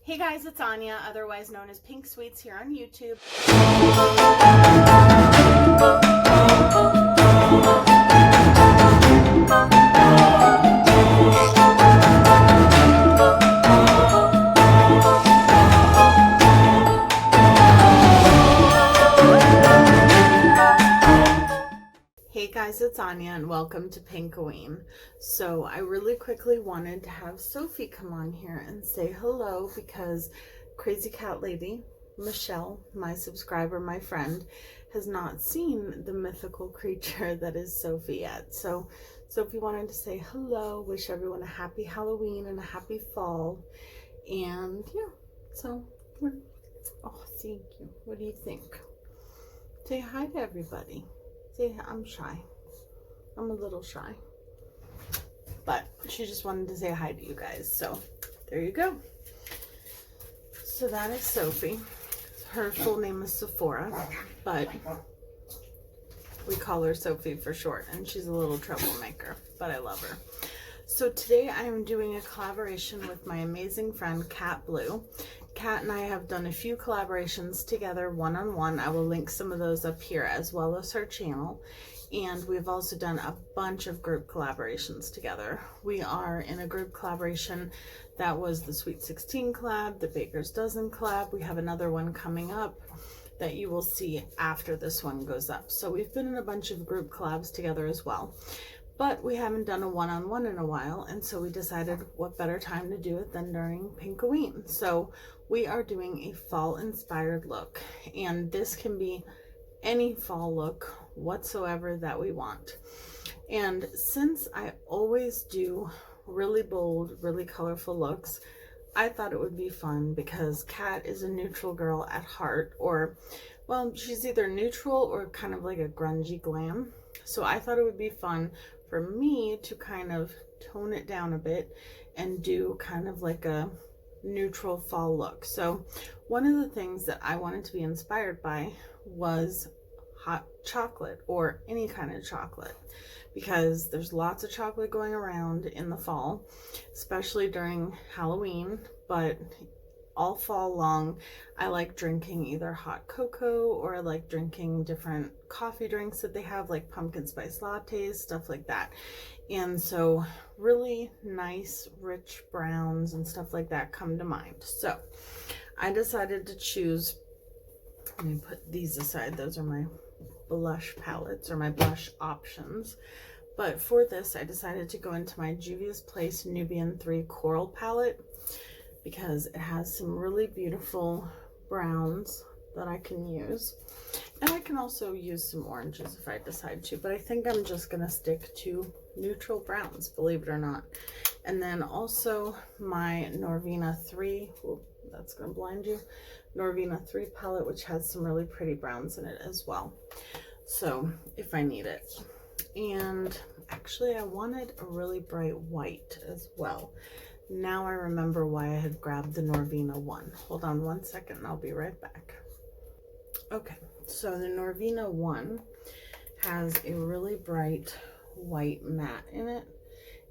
Hey guys, it's Anya, otherwise known as Pink Sweets here on YouTube. Hey guys, it's Anya and welcome to Pinkoween. So I really quickly wanted to have Sophie come on here and say hello because Crazy Cat Lady, Michelle, my subscriber, my friend, has not seen the mythical creature that is Sophie yet. So Sophie wanted to say hello, wish everyone a happy Halloween and a happy fall. And yeah, so oh, thank you. What do you think? Say hi to everybody. See, I'm shy. I'm a little shy. But she just wanted to say hi to you guys. So there you go. So that is Sophie. Her full name is Sephora, but we call her Sophie for short. And she's a little troublemaker, but I love her. So today I am doing a collaboration with my amazing friend, Cat Blue. Kat and I have done a few collaborations together one-on-one. I will link some of those up here as well as her channel. And we've also done a bunch of group collaborations together. We are in a group collaboration that was the Sweet 16 collab, the Baker's Dozen collab. We have another one coming up that you will see after this one goes up. So we've been in a bunch of group collabs together as well. But we haven't done a one-on-one in a while, and so we decided what better time to do it than during Pinkoween. So we are doing a fall-inspired look, and this can be any fall look whatsoever that we want. And since I always do really bold, really colorful looks, I thought it would be fun because Kat is a neutral girl at heart, or, well, she's either neutral or kind of like a grungy glam. So I thought it would be fun for me to kind of tone it down a bit and do kind of like a neutral fall look. So one of the things that I wanted to be inspired by was hot chocolate, or any kind of chocolate, because there's lots of chocolate going around in the fall, especially during Halloween, but all fall long I like drinking either hot cocoa, or I like drinking different coffee drinks that they have, like pumpkin spice lattes, stuff like that. And so really nice rich browns and stuff like that come to mind. So I decided to choose, let me put these aside, those are my blush palettes or my blush options. But for this I decided to go into my Juvia's Place Nubian 3 Coral palette, because it has some really beautiful browns that I can use. And I can also use some oranges if I decide to, but I think I'm just gonna stick to neutral browns, believe it or not. And then also my Norvina 3, ooh, that's gonna blind you, Norvina 3 palette, which has some really pretty browns in it as well. So if I need it. And actually I wanted a really bright white as well. Now I remember why I had grabbed the Norvina 1. Hold on one second and I'll be right back. Okay, so the Norvina 1 has a really bright white matte in it,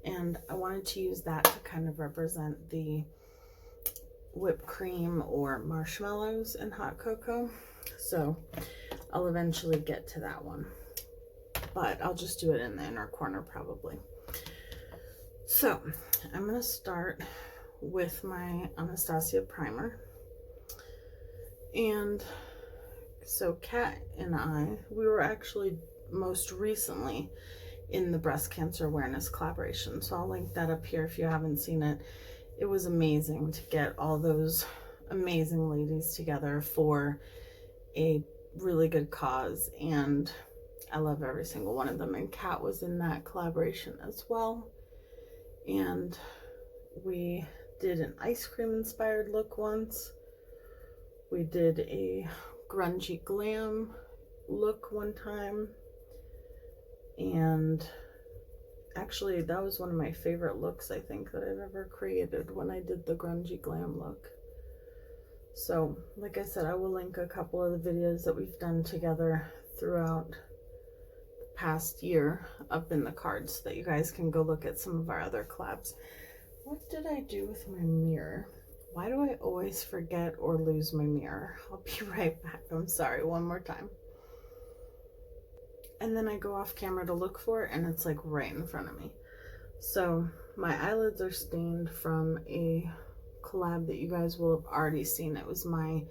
and I wanted to use that to kind of represent the whipped cream or marshmallows and hot cocoa. So I'll eventually get to that one, but I'll just do it in the inner corner probably. So I'm going to start with my Anastasia primer. And so Kat and I, we were actually most recently in the breast cancer awareness collaboration. So I'll link that up here if you haven't seen it. It was amazing to get all those amazing ladies together for a really good cause. And I love every single one of them. And Kat was in that collaboration as well. And we did an ice cream inspired look once. We did a grungy glam look one time. And actually that was one of my favorite looks I think that I've ever created, when I did the grungy glam look. So like I said, I will link a couple of the videos that we've done together throughout past year up in the cards so that you guys can go look at some of our other collabs. What did I do with my mirror? Why do I always forget or lose my mirror? I'll be right back. I'm sorry, one more time. And then I go off camera to look for it, and it's like right in front of me. So my eyelids are stained from a collab that you guys will have already seen. It was my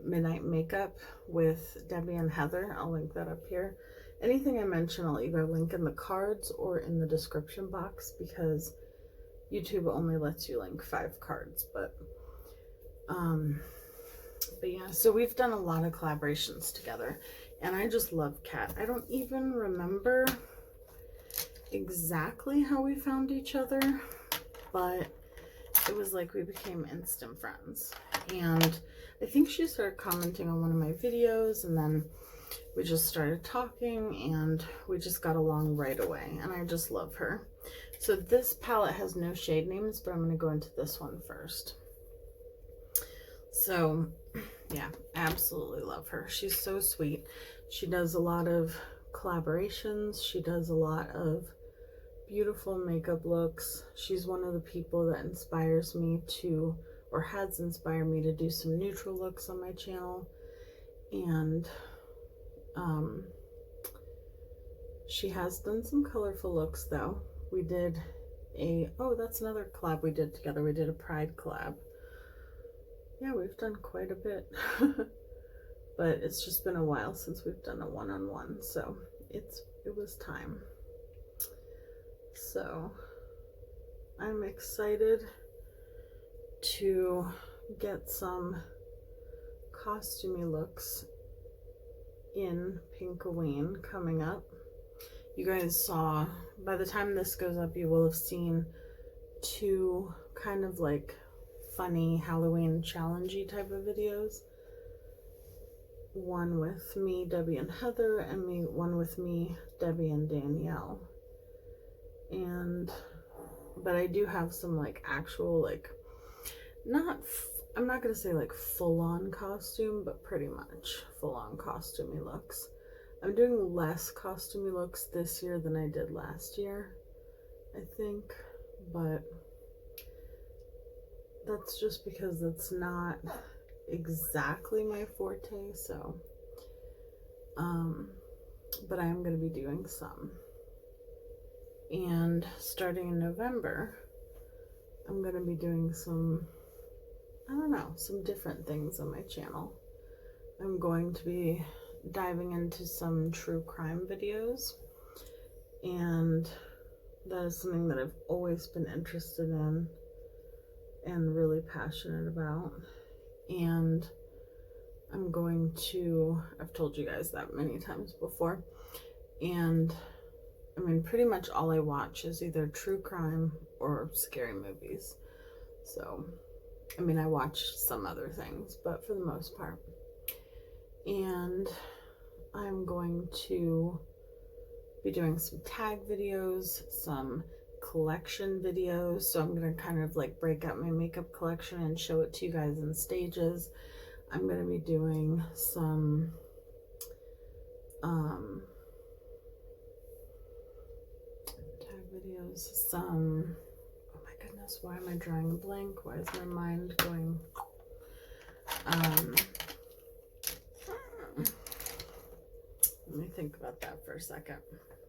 midnight makeup with Debbie and Heather. I'll link that up here. Anything I mention, I'll either link in the cards or in the description box, because YouTube only lets you link 5 cards. But yeah, so we've done a lot of collaborations together, and I just love Kat. I don't even remember exactly how we found each other, but it was like we became instant friends. And I think she started commenting on one of my videos, and then we just started talking, and we just got along right away, and I just love her. So this palette has no shade names, but I'm going to go into this one first. So yeah, absolutely love her. She's so sweet. She does a lot of collaborations. She does a lot of beautiful makeup looks. She's one of the people that inspires me to, or has inspired me to, do some neutral looks on my channel. And she has done some colorful looks though. We did a, oh, that's another collab we did together. We did a Pride collab. Yeah, we've done quite a bit. But it's just been a while since we've done a one-on-one, so it was time. So I'm excited to get some costumey looks in Pinkoween coming up. You guys saw, by the time this goes up, you will have seen 2 kind of like funny Halloween challengey type of videos. One with me, Debbie and Heather, and one with me, Debbie and Danielle. But I do have some like actual, like, I'm not gonna say like full-on costume, but pretty much full-on costumey looks. I'm doing less costumey looks this year than I did last year, I think, but that's just because it's not exactly my forte. So but I am going to be doing some, and starting in November I'm going to be doing some, I don't know, some different things on my channel. I'm going to be diving into some true crime videos, and that is something that I've always been interested in and really passionate about. And I'm going to, I've told you guys that many times before, and I mean pretty much all I watch is either true crime or scary movies. So I mean I watch some other things, but for the most part. And I'm going to be doing some tag videos, some collection videos. So I'm going to kind of like break out my makeup collection and show it to you guys in stages. I'm going to be doing some tag videos, some, oh my goodness, why am I drawing a blank? Why is my mind going? Let me think about that for a second.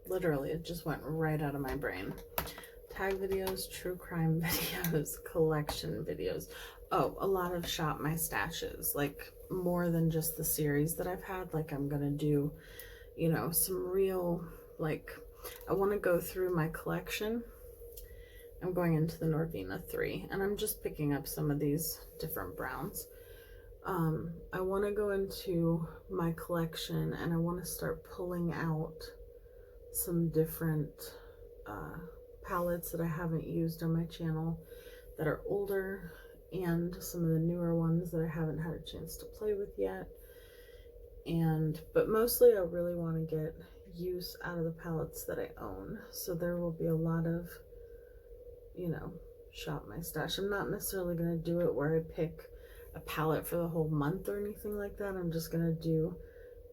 Literally, it just went right out of my brain. Tag videos, true crime videos, collection videos. Oh, a lot of shop my stashes, like more than just the series that I've had. Like I'm gonna do, you know, some real, like, I want to go through my collection. I'm going into the Norvina 3, and I'm just picking up some of these different browns. I want to go into my collection, and I want to start pulling out some different palettes that I haven't used on my channel that are older, and some of the newer ones that I haven't had a chance to play with yet. But mostly I really want to get use out of the palettes that I own. So there will be a lot of, you know, shop my stash. I'm not necessarily going to do it where I pick a palette for the whole month or anything like that. I'm just going to do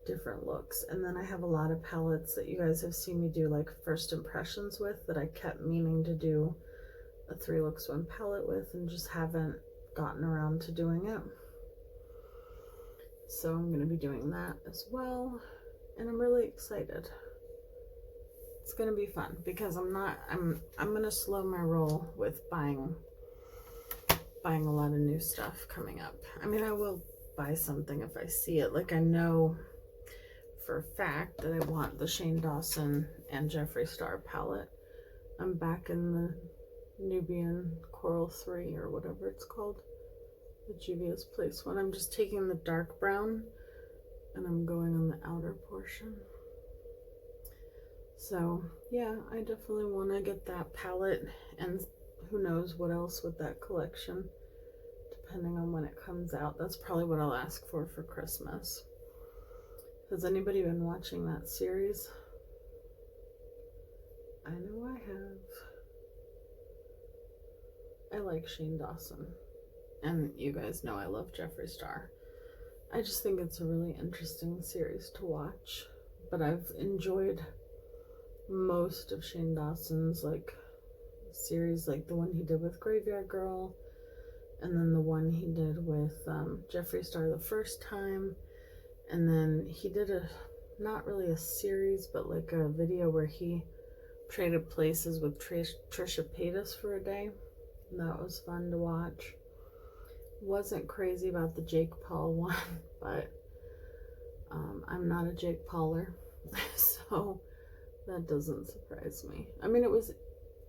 different looks. And then I have a lot of palettes that you guys have seen me do like first impressions with, that I kept meaning to do a 3 looks 1 palette with, and just haven't gotten around to doing it. So I'm going to be doing that as well. And I'm really excited. It's going to be fun because I'm going to slow my roll with buying a lot of new stuff coming up. I mean, I will buy something if I see it. Like, I know for a fact that I want the Shane Dawson and Jeffree Star palette. I'm back in the Nubian Coral 3 or whatever it's called. The Juvia's Place one. I'm just taking the dark brown and I'm going on the outer portion. So yeah, I definitely want to get that palette, and who knows what else with that collection, depending on when it comes out. That's probably what I'll ask for Christmas. Has anybody been watching that series? I know I have. I like Shane Dawson. And you guys know I love Jeffree Star. I just think it's a really interesting series to watch. But I've enjoyed most of Shane Dawson's like series, like the one he did with Graveyard Girl, and then the one he did with Jeffree Star the first time, and then he did not really a series, but like a video where he traded places with Trisha Paytas for a day. And that was fun to watch. Wasn't crazy about the Jake Paul one, but I'm not a Jake Pauler, so that doesn't surprise me. I mean, it was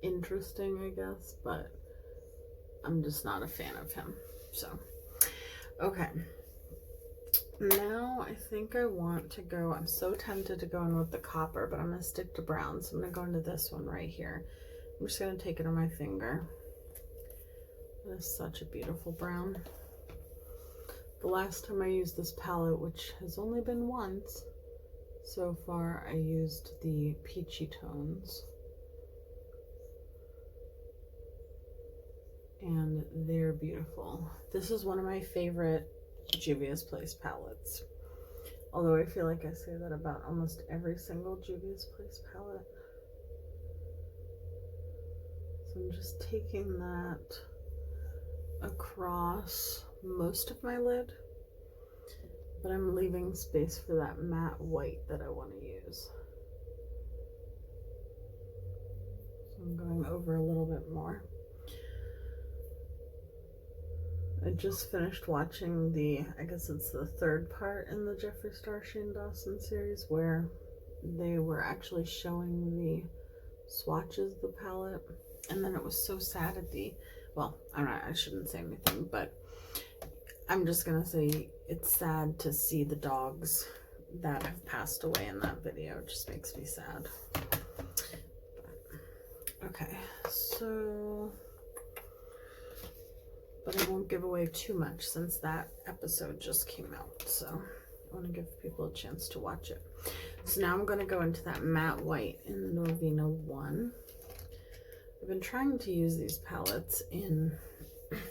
interesting, I guess, but I'm just not a fan of him. So, okay. Now I think I want to go, I'm so tempted to go in with the copper, but I'm going to stick to brown. So I'm going to go into this one right here. I'm just going to take it on my finger. That is such a beautiful brown. The last time I used this palette, which has only been once so far, I used the peachy tones. And they're beautiful. This is one of my favorite Juvia's Place palettes. Although I feel like I say that about almost every single Juvia's Place palette. So I'm just taking that across most of my lid, but I'm leaving space for that matte white that I want to use. So I'm going over a little bit more. I just finished watching I guess it's the third part in the Jeffree Star Shane Dawson series, where they were actually showing the swatches of the palette, and then it was so sad at well, I shouldn't say anything, but I'm just gonna say it's sad to see the dogs that have passed away in that video. It just makes me sad. Okay, so, but I won't give away too much since that episode just came out, so I want to give people a chance to watch it. So now I'm going to go into that matte white in the Norvina 1. I've been trying to use these palettes in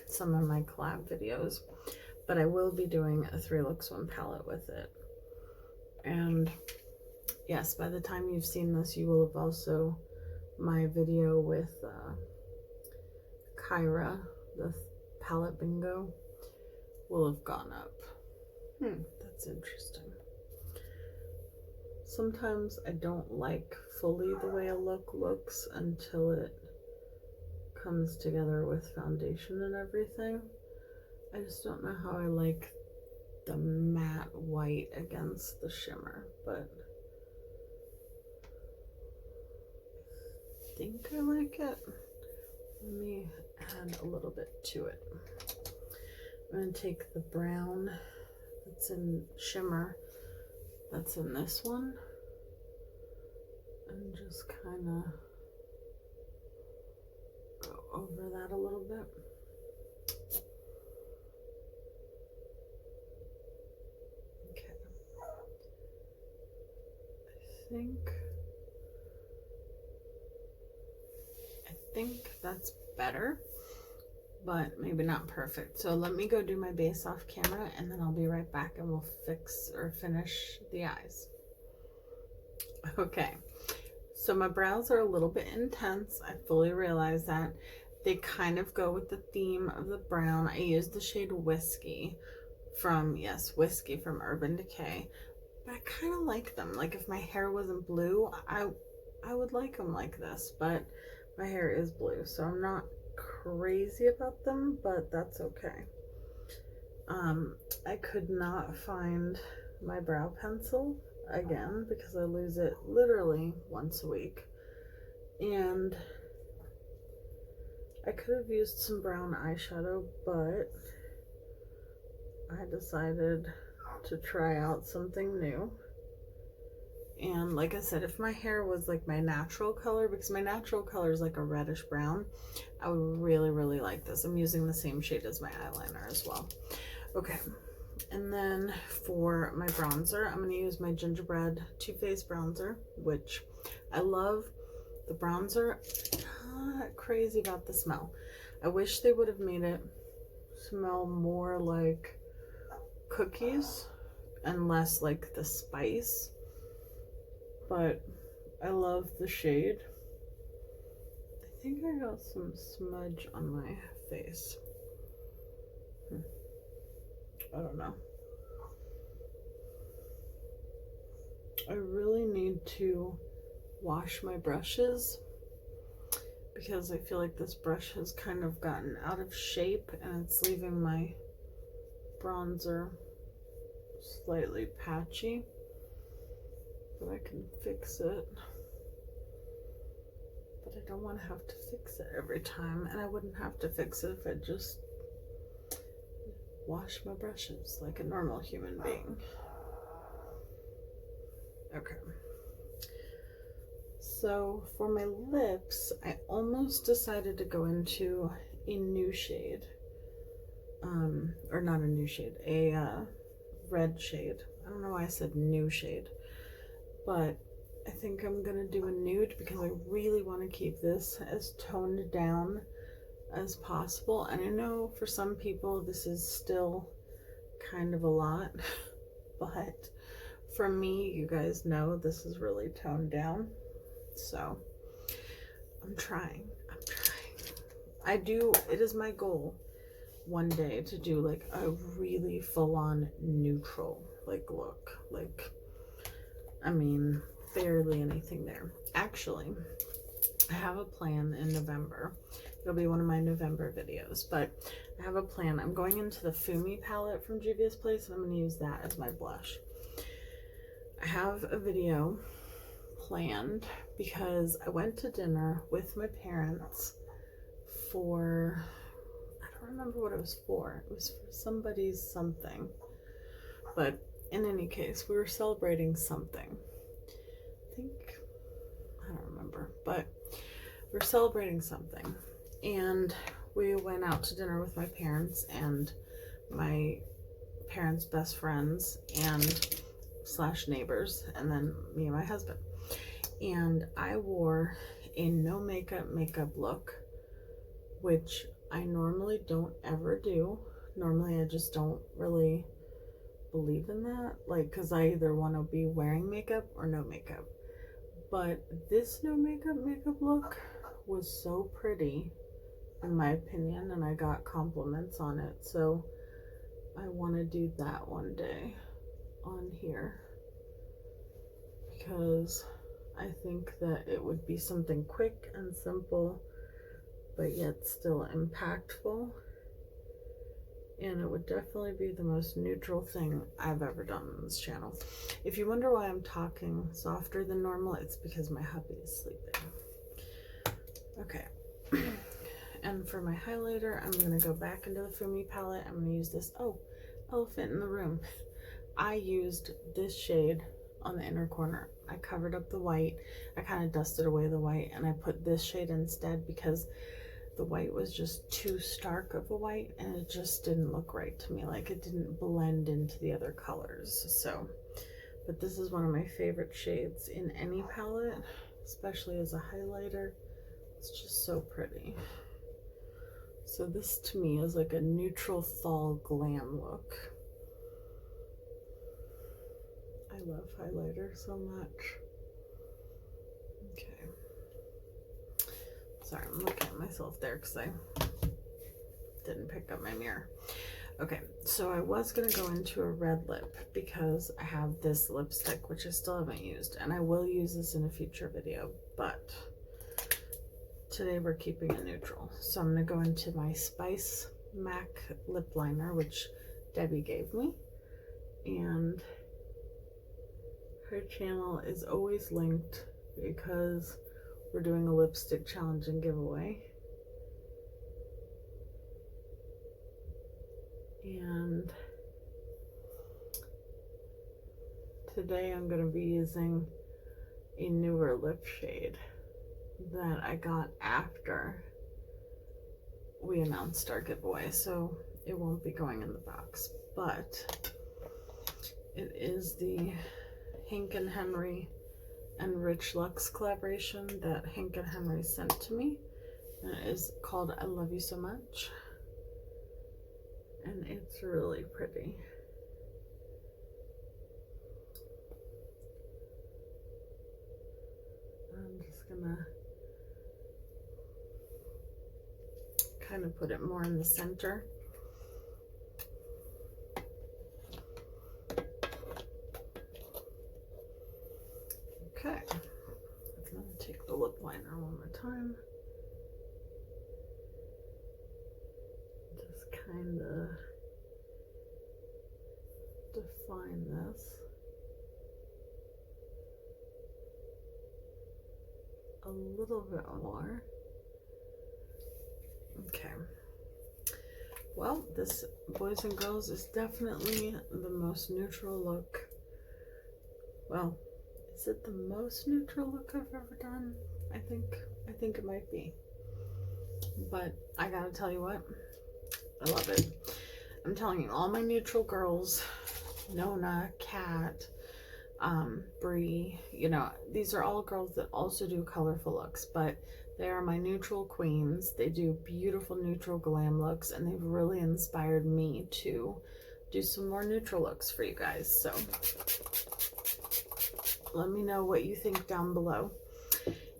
some of my collab videos, but I will be doing a 3 Looks 1 palette with it. And yes, by the time you've seen this, you will have also, my video with Kyra, the palette bingo, will have gone up. That's interesting. Sometimes I don't like fully the way a look looks until it comes together with foundation and everything. I just don't know how I like the matte white against the shimmer, but I think I like it. Let me add a little bit to it. I'm going to take the brown that's in shimmer that's in this one and just kind of go over that a little bit. Okay. I think that's better, but maybe not perfect. So let me go do my base off camera, and then I'll be right back and we'll fix or finish the eyes. Okay, so my brows are a little bit intense. I fully realize that, They kind of go with the theme of the brown. I used the shade Whiskey from, yes, Whiskey from Urban Decay. But I kind of like them. Like if my hair wasn't blue, I would like them like this. But my hair is blue, so I'm not crazy about them, but that's okay. I could not find my brow pencil again because I lose it literally once a week. And I could have used some brown eyeshadow, but I decided to try out something new. And like I said, if my hair was like my natural color, because my natural color is like a reddish brown, I would really, really like this. I'm using the same shade as my eyeliner as well. Okay, and then for my bronzer, I'm going to use my Gingerbread Too Faced bronzer, which I love. The bronzer, not crazy about the smell. I wish they would have made it smell more like cookies and less like the spice, but I love the shade. I think I got some smudge on my face. I don't know. I really need to wash my brushes because I feel like this brush has kind of gotten out of shape and it's leaving my bronzer slightly patchy, but I can fix it. But I don't want to have to fix it every time, and I wouldn't have to fix it if I just wash my brushes like a normal human being. Okay. So for my lips, I almost decided to go into a new shade. Or not a new shade, a red shade. I don't know why I said new shade, but I think I'm gonna do a nude because I really want to keep this as toned down as possible. And I know for some people this is still kind of a lot, but for me, you guys know this is really toned down. So I'm trying. It is my goal one day to do like a really full-on neutral like look. Like, I mean, barely anything there. Actually, I have a plan in November. It'll be one of my November videos, but I have a plan. I'm going into the Fumi palette from Juvia's Place, and I'm going to use that as my blush. I have a video planned because I went to dinner with my parents for, I don't remember what it was for. It was for somebody's something. But in any case, we were celebrating something. I don't remember, but we're celebrating something. And we went out to dinner with my parents and my parents' best friends and / neighbors, and then me and my husband. And I wore a no makeup look, which I normally don't ever do. Normally I just don't really believe in that, like, because I either want to be wearing makeup or no makeup. But this no makeup look was so pretty in my opinion, and I got compliments on it, so I want to do that one day on here because I think that it would be something quick and simple but yet still impactful, and it would definitely be the most neutral thing I've ever done on this channel. If you wonder why I'm talking softer than normal, it's because my hubby is sleeping. Okay. And for my highlighter, I'm going to go back into the Fumi palette. I'm going to use this, Elephant in the Room. I used this shade on the inner corner. I covered up the white. I kind of dusted away the white, and I put this shade instead because the white was just too stark of a white, and it just didn't look right to me. Like, it didn't blend into the other colors. So, but this is one of my favorite shades in any palette, especially as a highlighter. It's just so pretty. So this to me is like a neutral fall glam look. I love highlighter so much. Okay. Sorry, I'm looking at myself there because I didn't pick up my mirror. Okay, so I was going to go into a red lip because I have this lipstick, which I still haven't used, and I will use this in a future video, but today we're keeping it neutral. So I'm going to go into my Spice MAC lip liner, which Debbie gave me, and her channel is always linked because we're doing a lipstick challenge and giveaway. And today I'm going to be using a newer lip shade that I got after we announced our giveaway, so it won't be going in the box, but it is the Hank and Henry and Rich Luxe collaboration that Hank and Henry sent to me, and it is called I Love You So Much, and it's really pretty. I'm just gonna kind of put it more in the center. Okay, I'm gonna take the lip liner one more time. Just kind of define this a little bit more. Okay. Well, this, boys and girls, is definitely the most neutral look. Well, is it the most neutral look I've ever done? I think it might be. But I gotta tell you what, I love it. I'm telling you, all my neutral girls, Nona, Kat, Bree, you know, these are all girls that also do colorful looks, but they are my neutral queens. They do beautiful neutral glam looks, and they've really inspired me to do some more neutral looks for you guys. So let me know what you think down below,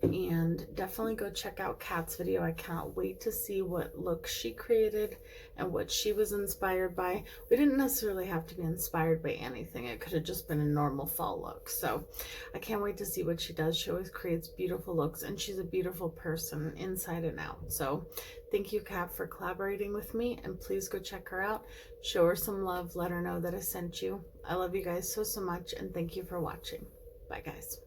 and definitely go check out Kat's video. I cannot wait to see what look she created and what she was inspired by. We didn't necessarily have to be inspired by anything. It could have just been a normal fall look. So I can't wait to see what she does. She always creates beautiful looks, and she's a beautiful person inside and out. So thank you, Kat, for collaborating with me, and please go check her out. Show her some love. Let her know that I sent you. I love you guys so much, and thank you for watching. Bye, guys.